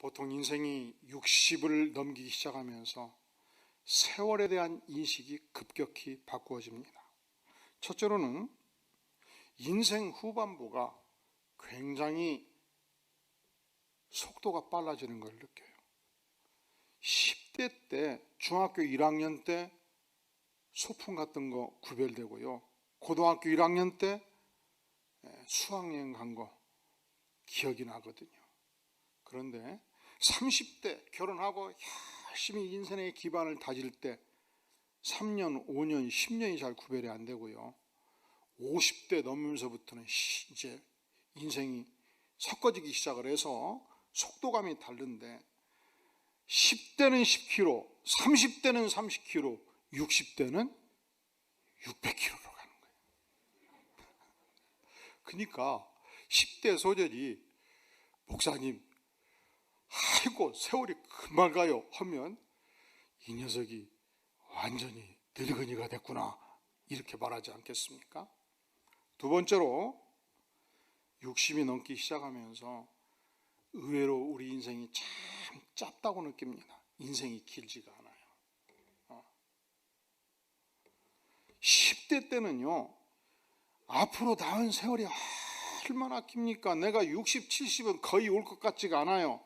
보통 인생이 60을 넘기기 시작하면서 세월에 대한 인식이 급격히 바꾸어집니다. 첫째로는 인생 후반부가 굉장히 속도가 빨라지는 걸 느껴요. 10대 때, 중학교 1학년 때 소풍 같은 거 구별되고요. 고등학교 1학년 때 수학여행 간 거 기억이 나거든요. 그런데 30대 결혼하고 열심히 인생의 기반을 다질 때 3년, 5년, 10년이 잘 구별이 안 되고요. 50대 넘으면서부터는 이제 인생이 섞어지기 시작을 해서 속도감이 다른데 10대는 10km, 30대는 30km, 60대는 600km로 가는 거예요. 그러니까 10대 소절이 목사님, 아이고 세월이 금방 가요 하면 이 녀석이 완전히 늙은이가 됐구나 이렇게 말하지 않겠습니까? 두 번째로 60이 넘기 시작하면서 의외로 우리 인생이 참 짧다고 느낍니다. 인생이 길지가 않아요. 10대 때는요, 앞으로 나은 세월이 얼마나 깁니까? 내가 60, 70은 거의 올 것 같지가 않아요.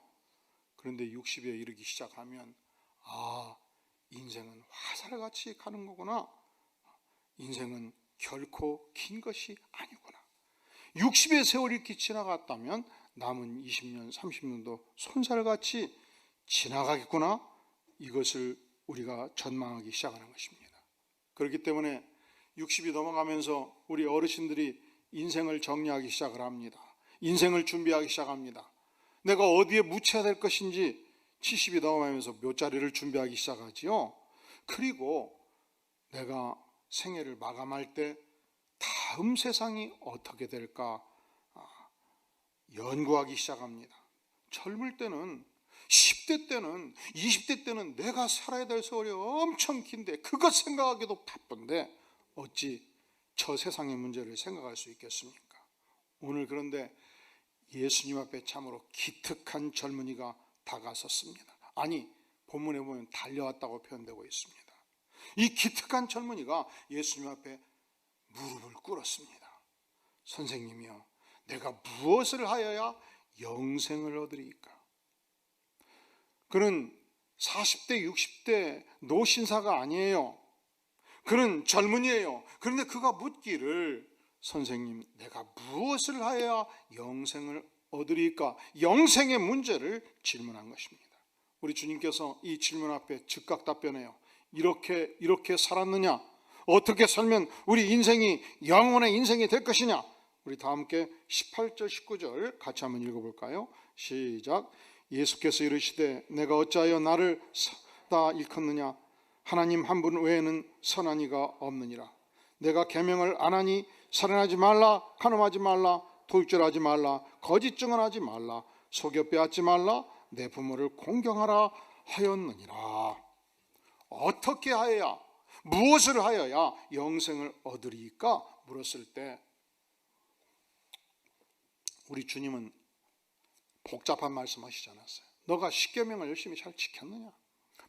그런데 60에 이르기 시작하면 인생은 화살같이 가는 거구나. 인생은 결코 긴 것이 아니구나. 60의 세월이 이렇게 지나갔다면 남은 20년, 30년도 손살같이 지나가겠구나. 이것을 우리가 전망하기 시작하는 것입니다. 그렇기 때문에 60이 넘어가면서 우리 어르신들이 인생을 정리하기 시작을 합니다. 인생을 준비하기 시작합니다. 내가 어디에 묻혀야 될 것인지 70이 넘어가면서 묘자리를 준비하기 시작하지요. 그리고 내가 생애를 마감할 때 다음 세상이 어떻게 될까 연구하기 시작합니다. 젊을 때는 10대 때는 20대 때는 내가 살아야 될 세월이 엄청 긴데 그것 생각하기도 바쁜데 어찌 저 세상의 문제를 생각할 수 있겠습니까? 오늘 그런데 예수님 앞에 참으로 기특한 젊은이가 다가섰습니다. 아니 본문에 보면 달려왔다고 표현되고 있습니다. 이 기특한 젊은이가 예수님 앞에 무릎을 꿇었습니다. 선생님이여, 내가 무엇을 하여야 영생을 얻으리이까? 그는 40대 60대 노신사가 아니에요. 그는 젊은이에요. 그런데 그가 묻기를 선생님, 내가 무엇을 하여야 영생을 얻으리까? 영생의 문제를 질문한 것입니다. 우리 주님께서 이 질문 앞에 즉각 답변해요. 이렇게 살았느냐? 어떻게 살면 우리 인생이 영원의 인생이 될 것이냐? 우리 다 함께 18절 19절 같이 한번 읽어볼까요? 시작. 예수께서 이르시되 내가 어찌하여 나를 사다 일컫느냐? 하나님 한 분 외에는 선한 이가 없느니라. 내가 계명을 안 하니 살인하지 말라, 간음하지 말라, 도둑질하지 말라, 거짓 증언하지 말라, 속여 빼앗지 말라, 내 부모를 공경하라 하였느니라. 어떻게 하여야, 무엇을 하여야 영생을 얻으리까? 물었을 때 우리 주님은 복잡한 말씀하시지 않았어요. 너가 십계명을 열심히 잘 지켰느냐?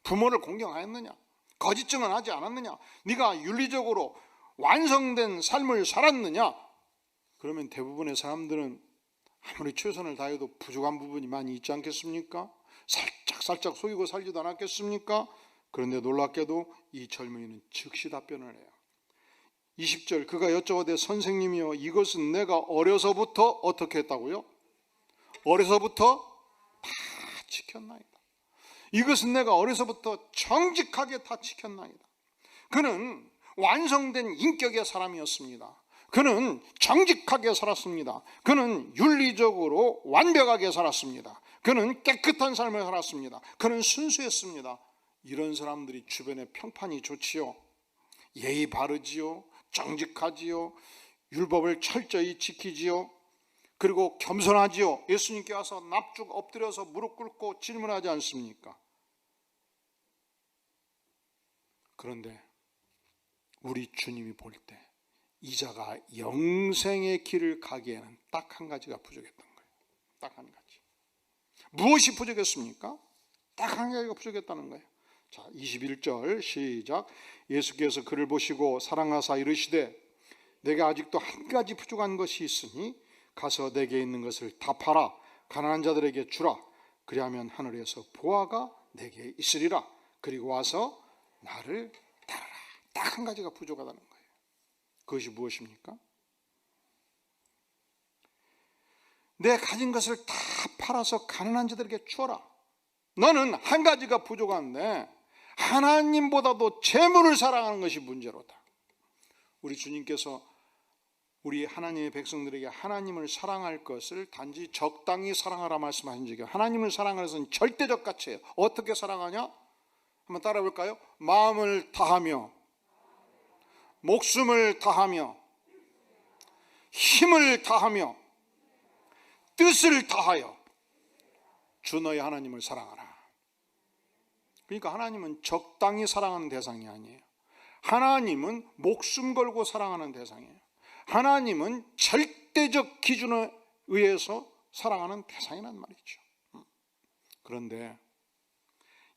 부모를 공경하였느냐? 거짓 증언하지 않았느냐? 네가 윤리적으로 완성된 삶을 살았느냐? 그러면 대부분의 사람들은 아무리 최선을 다해도 부족한 부분이 많이 있지 않겠습니까? 살짝 속이고 살지도 않았겠습니까? 그런데 놀랍게도 이 젊은이는 즉시 답변을 해요. 20절 그가 여쭤오되 선생님이여, 이것은 내가 어려서부터 어떻게 했다고요? 어려서부터 다 지켰나이다. 이것은 내가 어려서부터 정직하게 다 지켰나이다. 그는 완성된 인격의 사람이었습니다. 그는 정직하게 살았습니다. 그는 윤리적으로 완벽하게 살았습니다. 그는 깨끗한 삶을 살았습니다. 그는 순수했습니다. 이런 사람들이 주변에 평판이 좋지요. 예의 바르지요. 정직하지요. 율법을 철저히 지키지요. 그리고 겸손하지요. 예수님께 와서 납죽 엎드려서 무릎 꿇고 질문하지 않습니까? 그런데 우리 주님이 볼 때 이자가 영생의 길을 가기에는 딱 한 가지가 부족했던 거예요. 딱 한 가지. 무엇이 부족했습니까? 딱 한 가지가 부족했다는 거예요. 자, 21절 시작. 예수께서 그를 보시고 사랑하사 이르시되 내가 아직도 한 가지 부족한 것이 있으니 가서 내게 있는 것을 다 팔아 가난한 자들에게 주라. 그리하면 하늘에서 보화가 내게 있으리라. 그리고 와서 나를 따르라. 딱 한 가지가 부족하다는 거예요. 그것이 무엇입니까? 내 가진 것을 다 팔아서 가난한 자들에게 주어라. 너는 한 가지가 부족한데 하나님보다도 재물을 사랑하는 것이 문제로다. 우리 주님께서 우리 하나님의 백성들에게 하나님을 사랑할 것을 단지 적당히 사랑하라 말씀하신 적이에요. 하나님을 사랑하는 것은 절대적 가치예요. 어떻게 사랑하냐? 한번 따라 볼까요? 마음을 다하며, 목숨을 다하며, 힘을 다하며, 뜻을 다하여 주 너의 하나님을 사랑하라. 그러니까 하나님은 적당히 사랑하는 대상이 아니에요. 하나님은 목숨 걸고 사랑하는 대상이에요. 하나님은 절대적 기준에 의해서 사랑하는 대상이란 말이죠. 그런데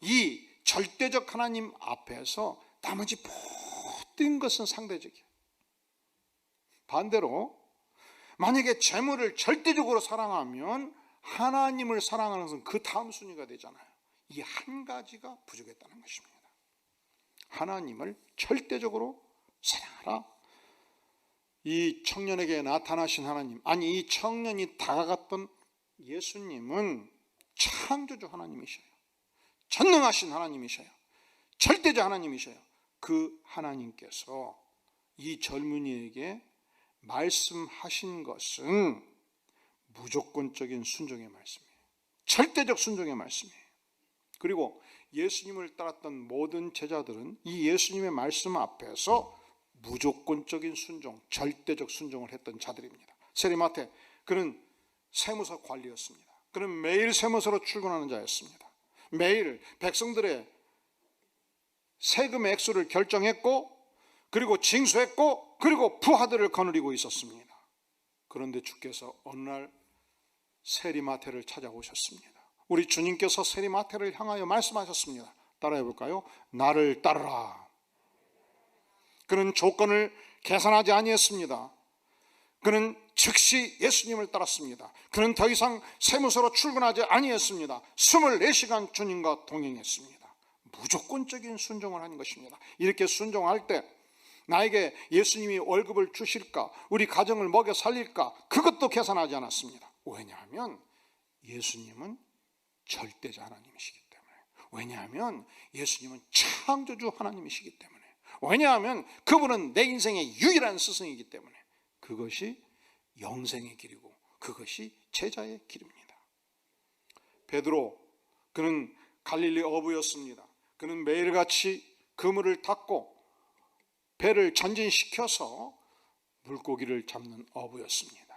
이 절대적 하나님 앞에서 나머지 모든 것은 상대적이에요. 반대로 만약에 재물을 절대적으로 사랑하면 하나님을 사랑하는 것은 그 다음 순위가 되잖아요. 이 한 가지가 부족했다는 것입니다. 하나님을 절대적으로 사랑하라. 이 청년에게 나타나신 하나님, 아니 이 청년이 다가갔던 예수님은 창조주 하나님이셔요. 전능하신 하나님이셔요. 절대적 하나님이셔요. 그 하나님께서 이 젊은이에게 말씀하신 것은 무조건적인 순종의 말씀이에요. 절대적 순종의 말씀이에요. 그리고 예수님을 따랐던 모든 제자들은 이 예수님의 말씀 앞에서 무조건적인 순종, 절대적 순종을 했던 자들입니다. 세리마테, 그는 세무서 관리였습니다. 그는 매일 세무서로 출근하는 자였습니다. 매일 백성들의 세금 액수를 결정했고, 그리고 징수했고, 그리고 부하들을 거느리고 있었습니다. 그런데 주께서 어느 날 세리마테를 찾아오셨습니다. 우리 주님께서 세리마테를 향하여 말씀하셨습니다. 따라해 볼까요? 나를 따르라. 그는 조건을 계산하지 아니했습니다. 그는 즉시 예수님을 따랐습니다. 그는 더 이상 세무서로 출근하지 아니했습니다. 24시간 주님과 동행했습니다. 무조건적인 순종을 한 것입니다. 이렇게 순종할 때 나에게 예수님이 월급을 주실까, 우리 가정을 먹여 살릴까, 그것도 계산하지 않았습니다. 왜냐하면 예수님은 절대자 하나님이시기 때문에, 왜냐하면 예수님은 창조주 하나님이시기 때문에, 왜냐하면 그분은 내 인생의 유일한 스승이기 때문에, 그것이 영생의 길이고 그것이 제자의 길입니다. 베드로, 그는 갈릴리 어부였습니다. 그는 매일같이 그물을 닫고 배를 전진시켜서 물고기를 잡는 어부였습니다.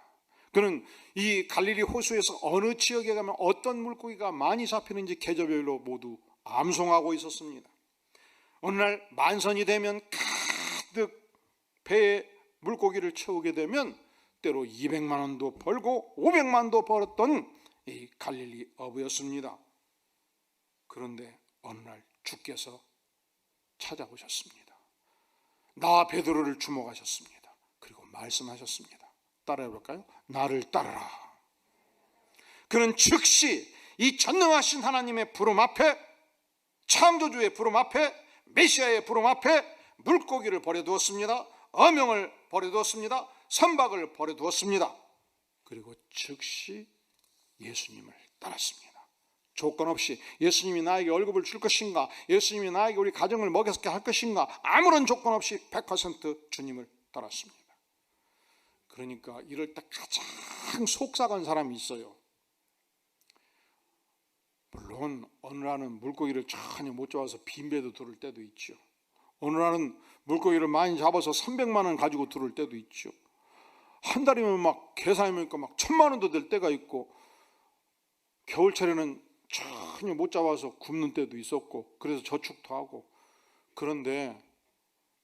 그는 이 갈릴리 호수에서 어느 지역에 가면 어떤 물고기가 많이 잡히는지 계절별로 모두 암송하고 있었습니다. 어느 날 만선이 되면 가득 배에 물고기를 채우게 되면 때로 200만 원도 벌고 500만도 벌었던 이 갈릴리 어부였습니다. 그런데 어느 날 주께서 찾아오셨습니다. 나 베드로를 주목하셨습니다. 그리고 말씀하셨습니다. 따라해 볼까요? 나를 따르라. 그는 즉시 이 전능하신 하나님의 부름 앞에, 창조주의 부름 앞에, 메시아의 부름 앞에 물고기를 버려두었습니다. 어명을 버려두었습니다. 선박을 버려두었습니다. 그리고 즉시 예수님을 따랐습니다. 조건 없이 예수님이 나에게 월급을 줄 것인가, 예수님이 나에게 우리 가정을 먹여서 할 것인가, 아무런 조건 없이 100% 주님을 따랐습니다. 그러니까 이럴 때 가장 속삭은 사람이 있어요. 물론 어느 날은 물고기를 전혀 못 잡아서 빈배도 들을 때도 있죠. 어느 날은 물고기를 많이 잡아서 300만 원 가지고 들을 때도 있죠. 한 달이면 막 계산해보니까 막 1000만 원도 될 때가 있고, 겨울철에는 전혀 못 잡아서 굶는 때도 있었고, 그래서 저축도 하고. 그런데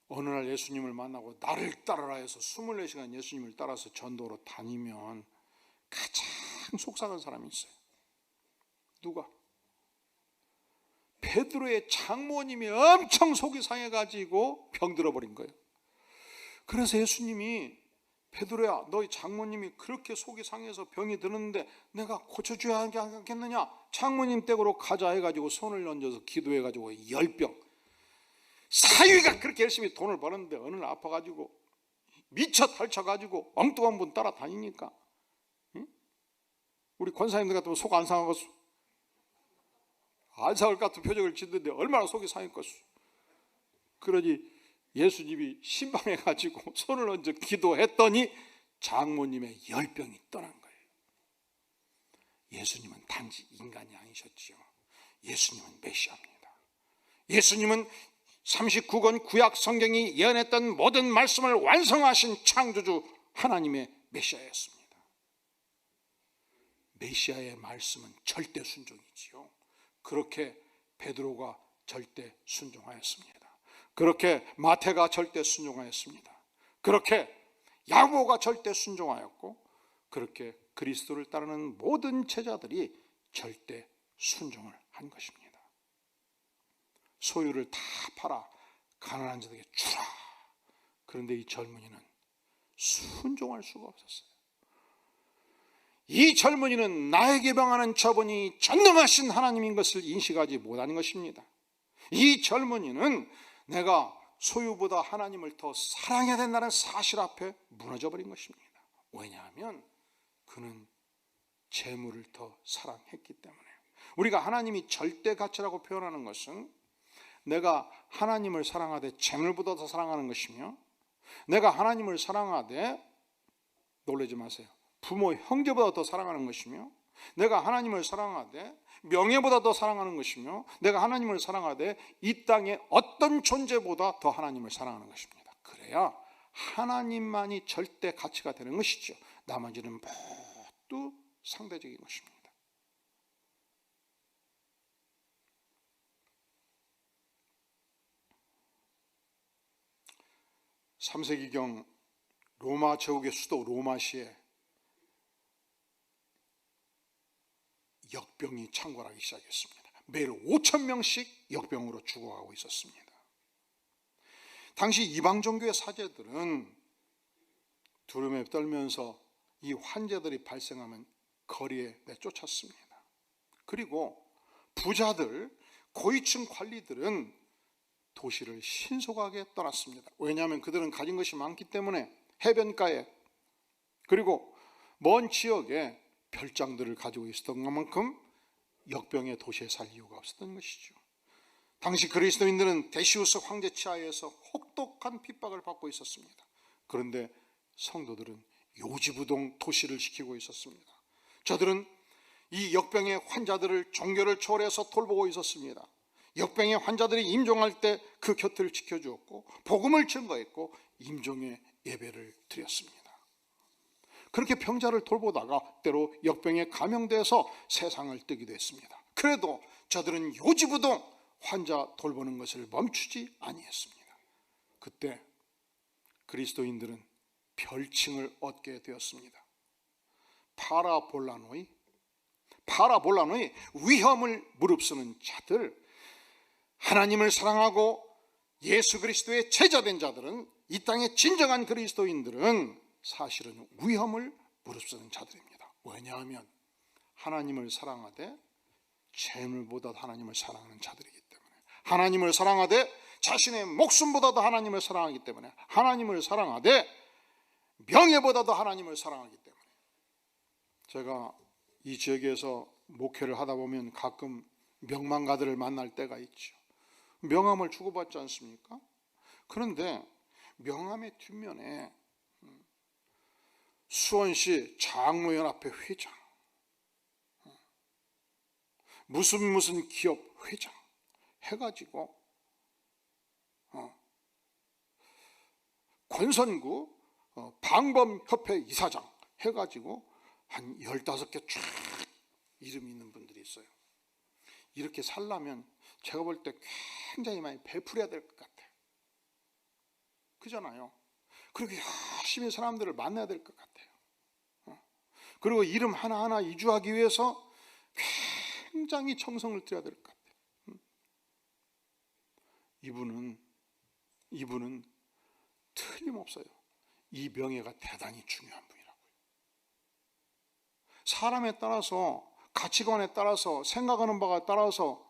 어느 날 예수님을 만나고 나를 따르라 해서 24시간 예수님을 따라서 전도로 다니면 가장 속상한 사람이 있어요. 누가? 베드로의 장모님이 엄청 속이 상해가지고 병들어 버린 거예요. 그래서 예수님이 베드로야, 너희 장모님이 그렇게 속이 상해서 병이 드는데 내가 고쳐줘야 하지 않겠느냐? 장모님 댁으로 가자 해가지고 손을 얹어서 기도해가지고 10병. 사위가 그렇게 열심히 돈을 버는데 어느 날 아파가지고 미쳐 탈쳐가지고 엉뚱한 분 따라다니니까, 응? 우리 권사님들 같으면 속 안 상하겠어? 안 상할 것 같은 표정을 짓는데 얼마나 속이 상했겠어. 그러니 예수님이 신방해가지고 손을 얹어 기도했더니 장모님의 10병이 떠난 거예요. 예수님은 단지 인간이 아니셨지요. 예수님은 메시아입니다. 예수님은 39권 구약 성경이 예언했던 모든 말씀을 완성하신 창조주 하나님의 메시아였습니다. 메시아의 말씀은 절대 순종이지요. 그렇게 베드로가 절대 순종하였습니다. 그렇게 마태가 절대 순종하였습니다. 그렇게 야고보가 절대 순종하였고, 그렇게 그리스도를 따르는 모든 제자들이 절대 순종을 한 것입니다. 소유를 다 팔아 가난한 자들에게 주라. 그런데 이 젊은이는 순종할 수가 없었어요. 이 젊은이는 나에게 명하는 저분이 전능하신 하나님인 것을 인식하지 못하는 것입니다. 이 젊은이는 내가 소유보다 하나님을 더 사랑해야 된다는 사실 앞에 무너져 버린 것입니다. 왜냐하면 그는 재물을 더 사랑했기 때문에. 우리가 하나님이 절대 가치라고 표현하는 것은 내가 하나님을 사랑하되 재물보다 더 사랑하는 것이며, 내가 하나님을 사랑하되, 놀라지 마세요, 부모 형제보다 더 사랑하는 것이며, 내가 하나님을 사랑하되 명예보다 더 사랑하는 것이며, 내가 하나님을 사랑하되 이 땅의 어떤 존재보다 더 하나님을 사랑하는 것입니다. 그래야 하나님만이 절대 가치가 되는 것이죠. 나머지는 모두 상대적인 것입니다. 3세기경 로마 제국의 수도 로마시에 역병이 창궐하기 시작했습니다. 매일 5,000명씩 역병으로 죽어가고 있었습니다. 당시 이방 종교의 사제들은 두려움에 떨면서 이 환자들이 발생하면 거리에 내쫓았습니다. 그리고 부자들, 고위층 관리들은 도시를 신속하게 떠났습니다. 왜냐하면 그들은 가진 것이 많기 때문에 해변가에, 그리고 먼 지역에 별장들을 가지고 있었던 것만큼 역병의 도시에 살 이유가 없었던 것이죠. 당시 그리스도인들은 데시우스 황제 치하에서 혹독한 핍박을 받고 있었습니다. 그런데 성도들은 요지부동 도시를 지키고 있었습니다. 저들은 이 역병의 환자들을 종교를 초월해서 돌보고 있었습니다. 역병의 환자들이 임종할 때 그 곁을 지켜주었고, 복음을 증거했고, 임종의 예배를 드렸습니다. 그렇게 병자를 돌보다가 때로 역병에 감염돼서 세상을 뜨기도 했습니다. 그래도 저들은 요지부동 환자 돌보는 것을 멈추지 아니했습니다. 그때 그리스도인들은 별칭을 얻게 되었습니다. 파라볼라노이, 위험을 무릅쓰는 자들. 하나님을 사랑하고 예수 그리스도의 제자된 자들은, 이 땅의 진정한 그리스도인들은 사실은 위험을 무릅쓰는 자들입니다. 왜냐하면 하나님을 사랑하되 재물보다 하나님을 사랑하는 자들이기 때문에, 하나님을 사랑하되 자신의 목숨보다도 하나님을 사랑하기 때문에, 하나님을 사랑하되 명예보다도 하나님을 사랑하기 때문에. 제가 이 지역에서 목회를 하다 보면 가끔 명망가들을 만날 때가 있죠. 명함을 주고받지 않습니까? 그런데 명함의 뒷면에 수원시 장로연합회 회장, 무슨 기업 회장 해가지고 권선구 방범협회 이사장 해가지고 한 15개 쫙 이름이 있는 분들이 있어요. 이렇게 살려면 제가 볼 때 굉장히 많이 베풀어야 될 것 같아요. 그잖아요. 그렇게 열심히 사람들을 만나야 될 것 같아요. 그리고 이름 하나하나 이주하기 위해서 굉장히 정성을 들여야 될 것 같아요. 이분은 틀림없어요. 이 명예가 대단히 중요한 분이라고요. 사람에 따라서, 가치관에 따라서, 생각하는 바가 따라서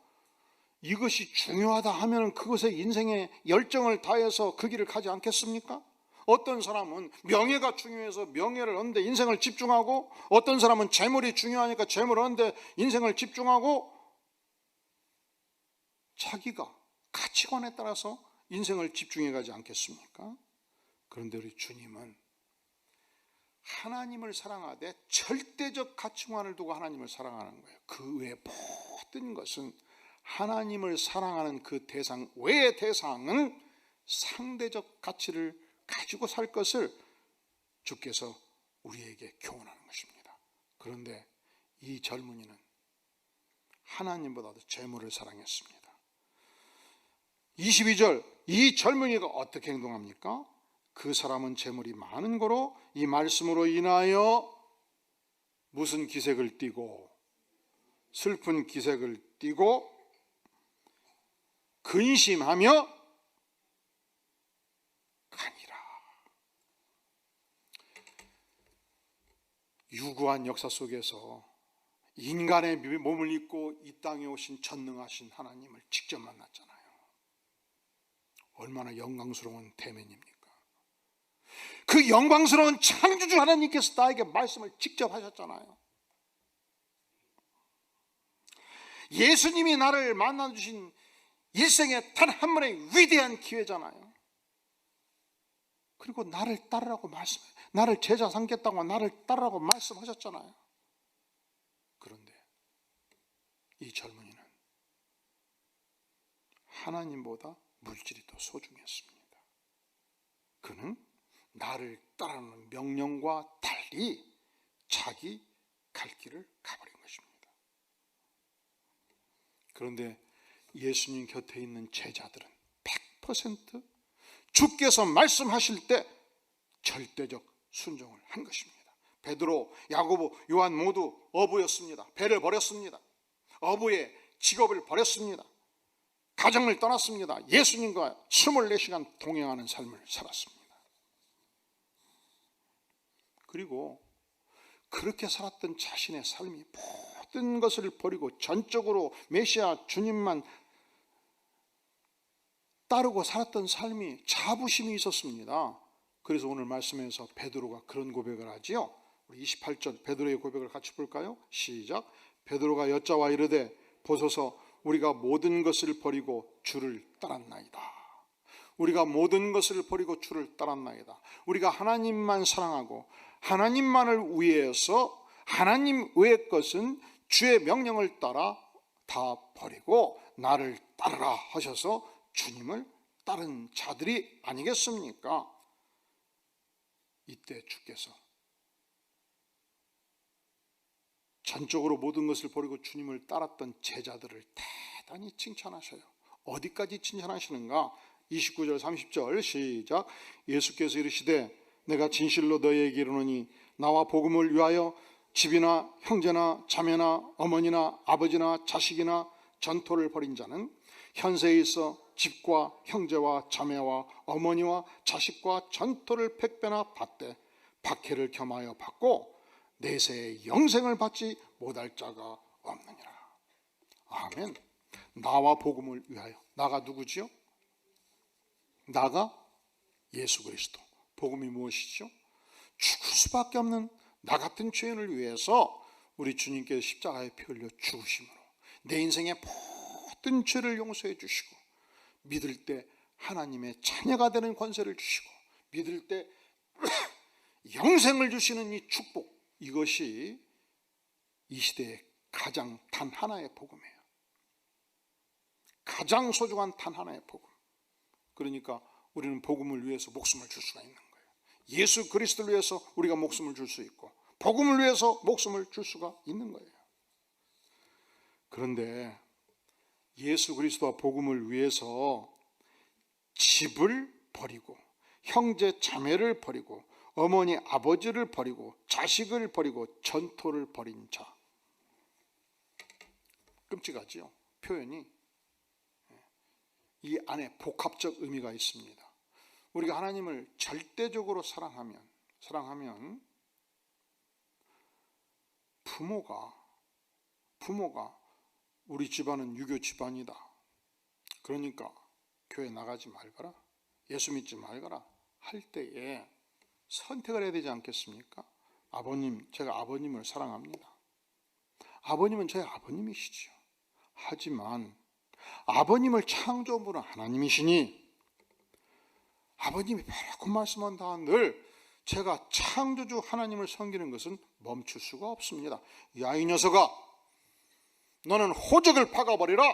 이것이 중요하다 하면 그것에 인생의 열정을 다해서 그 길을 가지 않겠습니까? 어떤 사람은 명예가 중요해서 명예를 얻는데 인생을 집중하고, 어떤 사람은 재물이 중요하니까 재물을 얻는데 인생을 집중하고, 자기가 가치관에 따라서 인생을 집중해 가지 않겠습니까? 그런데 우리 주님은 하나님을 사랑하되 절대적 가치관을 두고 하나님을 사랑하는 거예요. 그 외의 모든 것은, 하나님을 사랑하는 그 대상 외의 대상은 상대적 가치를 가지고 살 것을 주께서 우리에게 교훈하는 것입니다. 그런데 이 젊은이는 하나님보다도 재물을 사랑했습니다. 22절, 이 젊은이가 어떻게 행동합니까? 그 사람은 재물이 많은 거로 이 말씀으로 인하여 무슨 기색을 띠고, 슬픈 기색을 띠고 근심하며 가니라. 유구한 역사 속에서 인간의 몸을 입고 이 땅에 오신 전능하신 하나님을 직접 만났잖아요. 얼마나 영광스러운 대면입니까? 그 영광스러운 창조주 하나님께서 나에게 말씀을 직접 하셨잖아요. 예수님이 나를 만나주신 일생의 단 한 번의 위대한 기회잖아요. 그리고 나를 따르라고 나를 제자 삼겠다고 나를 따르라고 말씀하셨잖아요. 그런데 이 젊은이는 하나님보다 물질이 더 소중했습니다. 그는 나를 따르는 명령과 달리 자기 갈 길을 가버린 것입니다. 그런데 예수님 곁에 있는 제자들은 100% 주께서 말씀하실 때 절대적 순종을 한 것입니다. 베드로, 야고보, 요한 모두 어부였습니다. 배를 버렸습니다. 어부의 직업을 버렸습니다. 가정을 떠났습니다. 예수님과 24시간 동행하는 삶을 살았습니다. 그리고 그렇게 살았던 자신의 삶이 모든 것을 버리고 전적으로 메시아 주님만 따르고 살았던 삶이 자부심이 있었습니다. 그래서 오늘 말씀에서 베드로가 그런 고백을 하지요. 우리 28절 베드로의 고백을 같이 볼까요? 시작. 베드로가 여짜와 이르되 보소서 우리가 모든 것을 버리고 주를 따랐나이다. 우리가 모든 것을 버리고 주를 따랐나이다. 우리가 하나님만 사랑하고 하나님만을 위해서 하나님 외의 것은 주의 명령을 따라 다 버리고 나를 따르라 하셔서 주님을 따른 자들이 아니겠습니까? 이때 주께서 전적으로 모든 것을 버리고 주님을 따랐던 제자들을 대단히 칭찬하셔요. 어디까지 칭찬하시는가? 29절 30절 시작. 예수께서 이르시되 내가 진실로 너희에게 이르노니 나와 복음을 위하여 집이나 형제나 자매나 어머니나 아버지나 자식이나 전토를 벌인 자는 현세에 있어 집과 형제와 자매와 어머니와 자식과 전토를 100배나 받되 박해를 겸하여 받고 내세의 영생을 받지 못할 자가 없느니라. 아멘. 나와 복음을 위하여. 나가 누구지요? 나가 예수 그리스도. 복음이 무엇이죠? 죽을 수밖에 없는 나 같은 죄인을 위해서 우리 주님께서 십자가에 피 흘려 죽으심으로 내 인생의 모든 죄를 용서해 주시고 믿을 때 하나님의 자녀가 되는 권세를 주시고 믿을 때 영생을 주시는 이 축복, 이것이 이 시대의 가장 단 하나의 복음이에요. 가장 소중한 단 하나의 복음. 그러니까 우리는 복음을 위해서 목숨을 줄 수가 있는 거예요. 예수 그리스도를 위해서 우리가 목숨을 줄 수 있고 복음을 위해서 목숨을 줄 수가 있는 거예요. 그런데 예수 그리스도와 복음을 위해서 집을 버리고 형제 자매를 버리고 어머니 아버지를 버리고 자식을 버리고 전토를 벌인 자, 끔찍하지요. 표현이. 이 안에 복합적 의미가 있습니다. 우리가 하나님을 절대적으로 사랑하면 부모가 우리 집안은 유교 집안이다, 그러니까 교회 나가지 말거라, 예수 믿지 말거라 할 때에 선택을 해야 되지 않겠습니까? 아버님, 제가 아버님을 사랑합니다. 아버님은 저의 아버님이시죠. 하지만 아버님을 창조물은 하나님이시니 아버님이 바라고 말씀한다 늘 제가 창조주 하나님을 섬기는 것은 멈출 수가 없습니다. 야, 이 녀석아, 너는 호적을 박아버리라.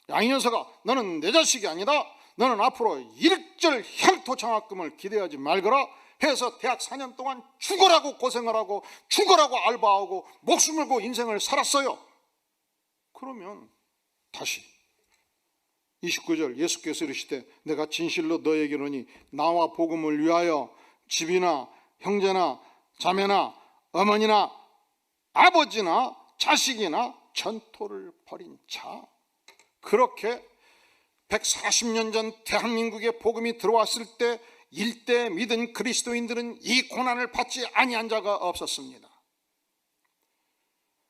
야, 이 녀석아, 너는 내 자식이 아니다. 너는 앞으로 일절 향토 장학금을 기대하지 말거라 해서 대학 4년 동안 죽어라고 고생을 하고 죽어라고 알바하고 목숨 걸고 인생을 살았어요. 그러면 다시 29절 예수께서 이르시되 내가 진실로 너에게 이르노니 나와 복음을 위하여 집이나 형제나 자매나 어머니나 아버지나 자식이나 전토를 벌인 자, 그렇게 140년 전 대한민국에 복음이 들어왔을 때 일대 믿은 그리스도인들은 이 고난을 받지 아니한 자가 없었습니다.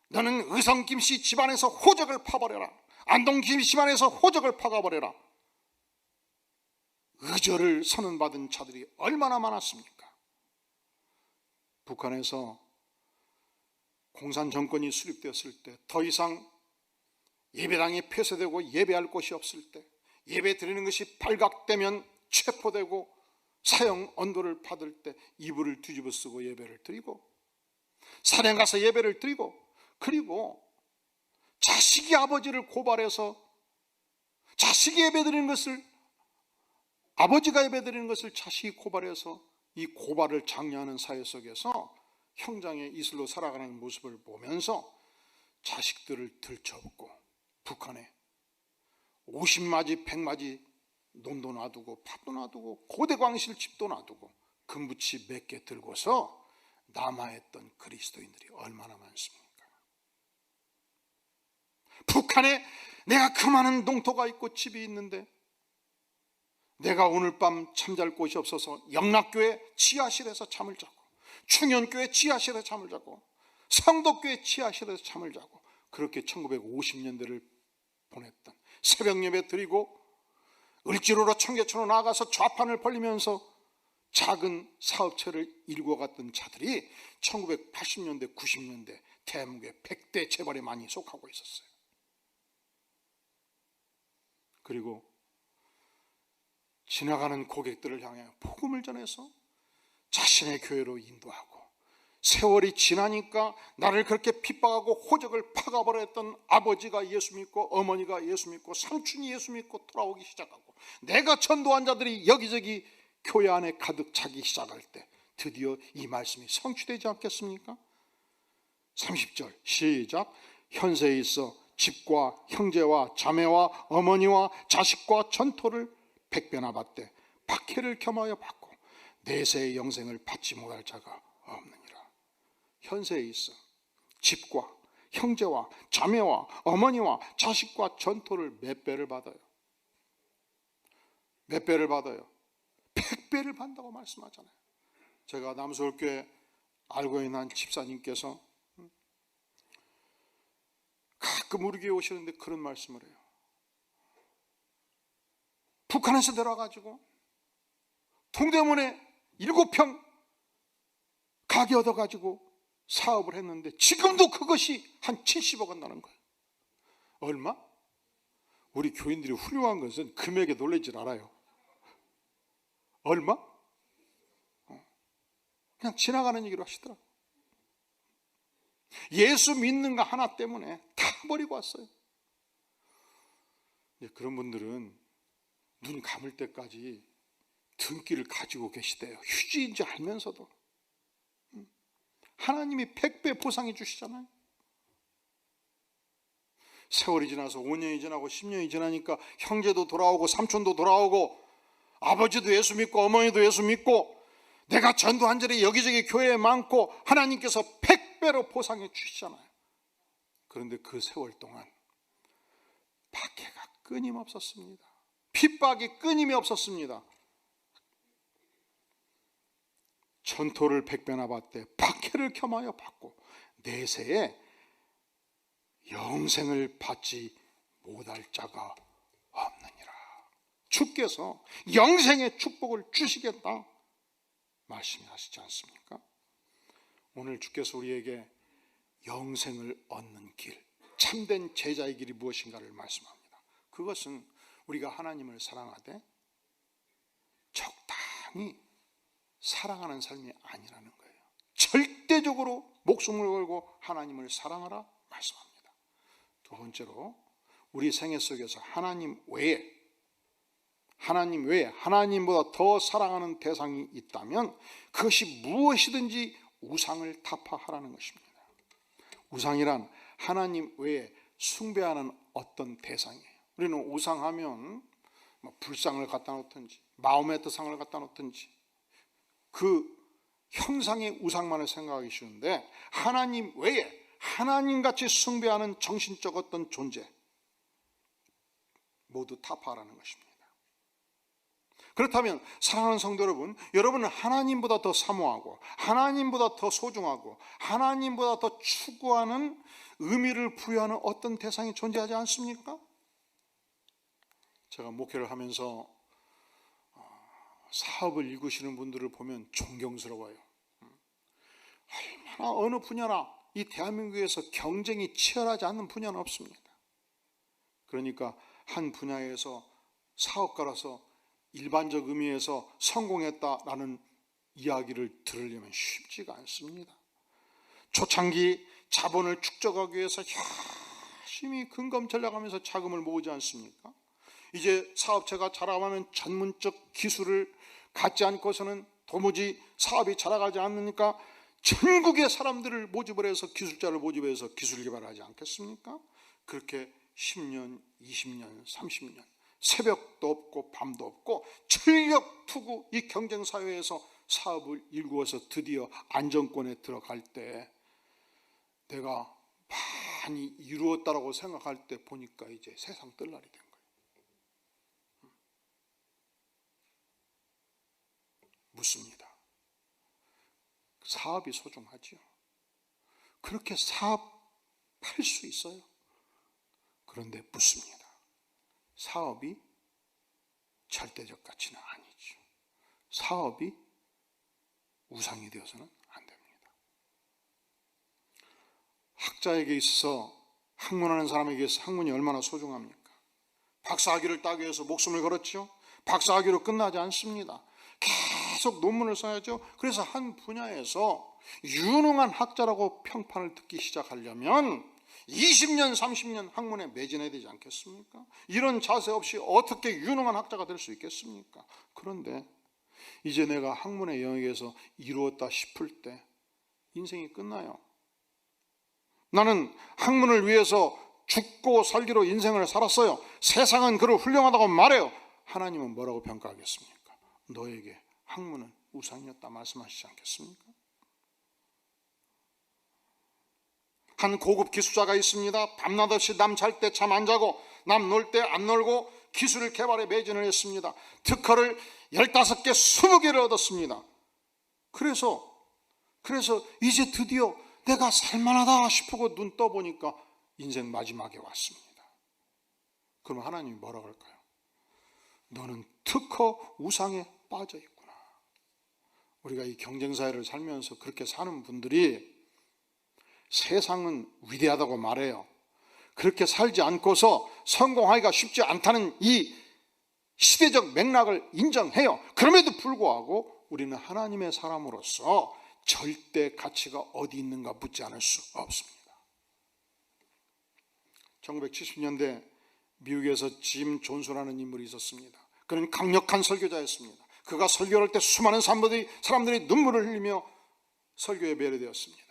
너는 의성 김씨 집안에서 호적을 파버려라. 안동 김씨 집안에서 호적을 파가버려라. 의절을 선언받은 자들이 얼마나 많았습니까? 북한에서 공산 정권이 수립되었을 때 더 이상 예배당이 폐쇄되고 예배할 곳이 없을 때, 예배 드리는 것이 발각되면 체포되고 사형 언도를 받을 때 이불을 뒤집어 쓰고 예배를 드리고, 산에 가서 예배를 드리고, 그리고 자식이 아버지를 고발해서 자식이 예배드리는 것을, 아버지가 예배드리는 것을 자식이 고발해서 이 고발을 장려하는 사회 속에서 형장의 이슬로 살아가는 모습을 보면서 자식들을 들쳐업고 북한에 50마지 100마지 논도 놔두고 팥도 놔두고 고대광실 집도 놔두고 금부치 몇 개 들고서 남아있던 그리스도인들이 얼마나 많습니까? 북한에 내가 그 많은 농토가 있고 집이 있는데 내가 오늘 밤 잠잘 곳이 없어서 영락교회 지하실에서 잠을 자고, 충현교회 지하실에서 잠을 자고, 성덕교회 지하실에서 잠을 자고, 그렇게 1950년대를 보냈던, 새벽 예배 드리고 을지로로 청계천으로 나가서 좌판을 벌리면서 작은 사업체를 일궈갔던 자들이 1980년대 90년대 대한민국의 100대 재벌에 많이 속하고 있었어요. 그리고 지나가는 고객들을 향해 복음을 전해서 자신의 교회로 인도하고, 세월이 지나니까 나를 그렇게 핍박하고 호적을 파가버렸던 아버지가 예수 믿고 어머니가 예수 믿고 삼촌이 예수 믿고 돌아오기 시작하고, 내가 전도한 자들이 여기저기 교회 안에 가득 차기 시작할 때 드디어 이 말씀이 성취되지 않겠습니까? 30절 시작. 현세에 있어 집과 형제와 자매와 어머니와 자식과 전토를 100배나 받되 박해를 겸하여 받고 내세의 영생을 받지 못할 자가 없느니라. 현세에 있어 집과 형제와 자매와 어머니와 자식과 전토를 몇 배를 받아요? 몇 배를 받아요? 100배를 받는다고 말씀하잖아요. 제가 남서울교회 알고 있는 집사님께서 가끔 우리 교회 오시는데 그런 말씀을 해요. 북한에서 내려와가지고 동대문에 7평 가게 얻어가지고 사업을 했는데 지금도 그것이 한 70억 원 나는 거예요. 얼마? 우리 교인들이 훌륭한 것은 금액에 놀라질 않아요. 얼마? 그냥 지나가는 얘기로 하시더라. 예수 믿는 거 하나 때문에 다 버리고 왔어요. 그런 분들은 눈 감을 때까지 등기를 가지고 계시대요. 휴지인지 알면서도. 하나님이 100배 보상해 주시잖아요. 세월이 지나서 5년이 지나고 10년이 지나니까 형제도 돌아오고 삼촌도 돌아오고 아버지도 예수 믿고 어머니도 예수 믿고 내가 전도한 자리 여기저기 교회에 많고 하나님께서 100배로 보상해 주시잖아요. 그런데 그 세월 동안 끊임없었습니다. 핍박이 끊임이 없었습니다. 천토를 백배나 받되 박해를 겸하여 받고 내세에 영생을 받지 못할 자가 없느니라. 주께서 영생의 축복을 주시겠다 말씀하시지 않습니까? 오늘 주께서 우리에게 영생을 얻는 길, 참된 제자의 길이 무엇인가를 말씀합니다. 그것은 우리가 하나님을 사랑하되 적당히 사랑하는 삶이 아니라는 거예요. 절대적으로 목숨을 걸고 하나님을 사랑하라 말씀합니다. 두 번째로 우리 생애 속에서 하나님 외에 하나님보다 더 사랑하는 대상이 있다면 그것이 무엇이든지 우상을 타파하라는 것입니다. 우상이란 하나님 외에 숭배하는 어떤 대상이에요. 우리는 우상하면 불상을 갖다 놓든지 마호메트 상을 갖다 놓든지 그 형상의 우상만을 생각하기 쉬운데, 하나님 외에 하나님같이 숭배하는 정신적 어떤 존재 모두 타파하라는 것입니다. 그렇다면 사랑하는 성도 여러분, 여러분은 하나님보다 더 사모하고 하나님보다 더 소중하고 하나님보다 더 추구하는 의미를 부여하는 어떤 대상이 존재하지 않습니까? 제가 목회를 하면서 사업을 일구시는 분들을 보면 존경스러워요. 얼마나 어느 분야나 이 대한민국에서 경쟁이 치열하지 않는 분야는 없습니다. 그러니까 한 분야에서 사업가라서 일반적 의미에서 성공했다라는 이야기를 들으려면 쉽지가 않습니다. 초창기 자본을 축적하기 위해서 열심히 근검 전략하면서 자금을 모으지 않습니까? 이제 사업체가 자라가면 전문적 기술을 갖지 않고서는 도무지 사업이 자라가지 않으니까 전국의 사람들을 모집을 해서 기술자를 모집해서 기술 개발하지 않겠습니까? 그렇게 10년, 20년, 30년 새벽도 없고 밤도 없고 철력 투구 이 경쟁 사회에서 사업을 일구어서 드디어 안정권에 들어갈 때 내가 많이 이루었다라고 생각할 때 보니까 이제 세상 뜰 날이 된 거예요. 묻습니다. 사업이 소중하지요. 그렇게 사업할 수 있어요. 그런데 묻습니다. 사업이 절대적 가치는 아니죠. 사업이 우상이 되어서는 안 됩니다. 학자에게 있어서 학문하는 사람에게 있어서 학문이 얼마나 소중합니까? 박사학위를 따기 위해서 목숨을 걸었죠. 박사학위로 끝나지 않습니다. 계속 논문을 써야죠. 그래서 한 분야에서 유능한 학자라고 평판을 듣기 시작하려면 20년, 30년 학문에 매진해야 되지 않겠습니까? 이런 자세 없이 어떻게 유능한 학자가 될 수 있겠습니까? 그런데 이제 내가 학문의 영역에서 이루었다 싶을 때 인생이 끝나요. 나는 학문을 위해서 죽고 살기로 인생을 살았어요. 세상은 그를 훌륭하다고 말해요. 하나님은 뭐라고 평가하겠습니까? 너에게 학문은 우상이었다 말씀하시지 않겠습니까? 한 고급 기술자가 있습니다. 밤낮 없이 남 잘 때 잠 안 자고 남 놀 때 안 놀고 기술 개발에 매진을 했습니다. 특허를 15개, 20개를 얻었습니다. 그래서 이제 드디어 내가 살만하다 싶고 눈 떠보니까 인생 마지막에 왔습니다. 그럼 하나님이 뭐라고 할까요? 너는 특허 우상에 빠져 있구나. 우리가 이 경쟁사회를 살면서 그렇게 사는 분들이 세상은 위대하다고 말해요. 그렇게 살지 않고서 성공하기가 쉽지 않다는 이 시대적 맥락을 인정해요. 그럼에도 불구하고 우리는 하나님의 사람으로서 절대 가치가 어디 있는가 묻지 않을 수 없습니다. 1970년대 미국에서 짐 존스라는 인물이 있었습니다. 그는 강력한 설교자였습니다. 그가 설교할 때 수많은 사람들이 눈물을 흘리며 설교에 매료되었습니다.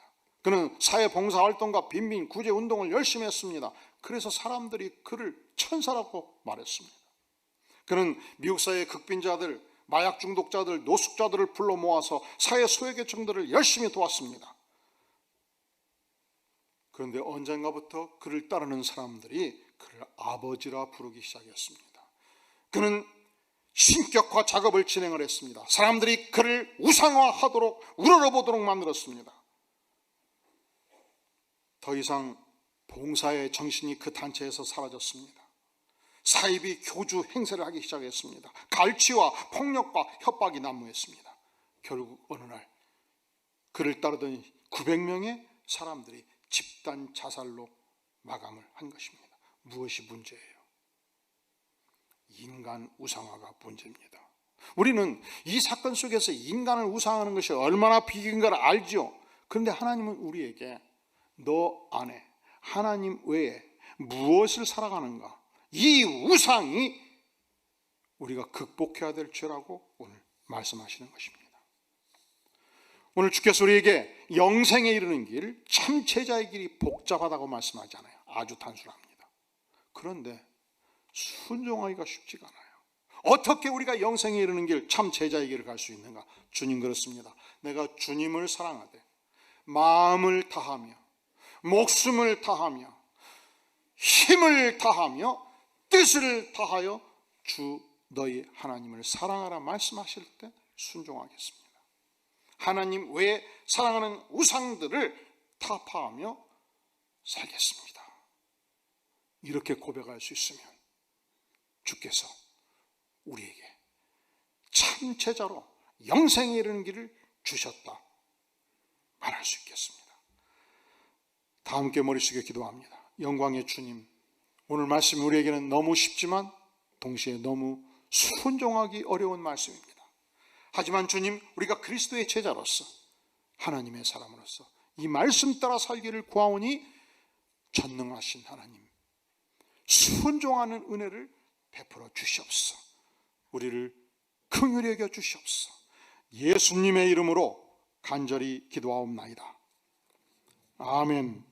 그는 사회봉사활동과 빈민 구제운동을 열심히 했습니다. 그래서 사람들이 그를 천사라고 말했습니다. 그는 미국 사회의 극빈자들, 마약 중독자들, 노숙자들을 불러 모아서 사회 소외계층들을 열심히 도왔습니다. 그런데 언젠가부터 그를 따르는 사람들이 그를 아버지라 부르기 시작했습니다. 그는 신격화 작업을 진행을 했습니다. 사람들이 그를 우상화하도록 우러러보도록 만들었습니다. 더 이상 봉사의 정신이 그 단체에서 사라졌습니다. 사이비 교주 행세를 하기 시작했습니다. 갈취와 폭력과 협박이 난무했습니다. 결국 어느 날 그를 따르던 900명의 사람들이 집단 자살로 마감을 한 것입니다. 무엇이 문제예요? 인간 우상화가 문제입니다. 우리는 이 사건 속에서 인간을 우상하는 것이 얼마나 비극인 걸 알죠. 그런데 하나님은 우리에게 너 안에 하나님 외에 무엇을 살아가는가, 이 우상이 우리가 극복해야 될 죄라고 오늘 말씀하시는 것입니다. 오늘 주께서 우리에게 영생에 이르는 길, 참 제자의 길이 복잡하다고 말씀하잖아요. 아주 단순합니다. 그런데 순종하기가 쉽지가 않아요. 어떻게 우리가 영생에 이르는 길, 참 제자의 길을 갈 수 있는가? 주님 그렇습니다. 내가 주님을 사랑하되 마음을 다하며 목숨을 다하며 힘을 다하며 뜻을 다하여 주 너희 하나님을 사랑하라 말씀하실 때 순종하겠습니다. 하나님 외에 사랑하는 우상들을 타파하며 살겠습니다. 이렇게 고백할 수 있으면 주께서 우리에게 참 제자로 영생에 이르는 길을 주셨다 말할 수 있겠습니다. 다 함께 머릿속에 기도합니다. 영광의 주님, 오늘 말씀이 우리에게는 너무 쉽지만 동시에 너무 순종하기 어려운 말씀입니다. 하지만 주님, 우리가 그리스도의 제자로서 하나님의 사람으로서 이 말씀 따라 살기를 구하오니 전능하신 하나님, 순종하는 은혜를 베풀어 주시옵소서. 우리를 긍휼히 여겨 주시옵소서. 예수님의 이름으로 간절히 기도하옵나이다. 아멘.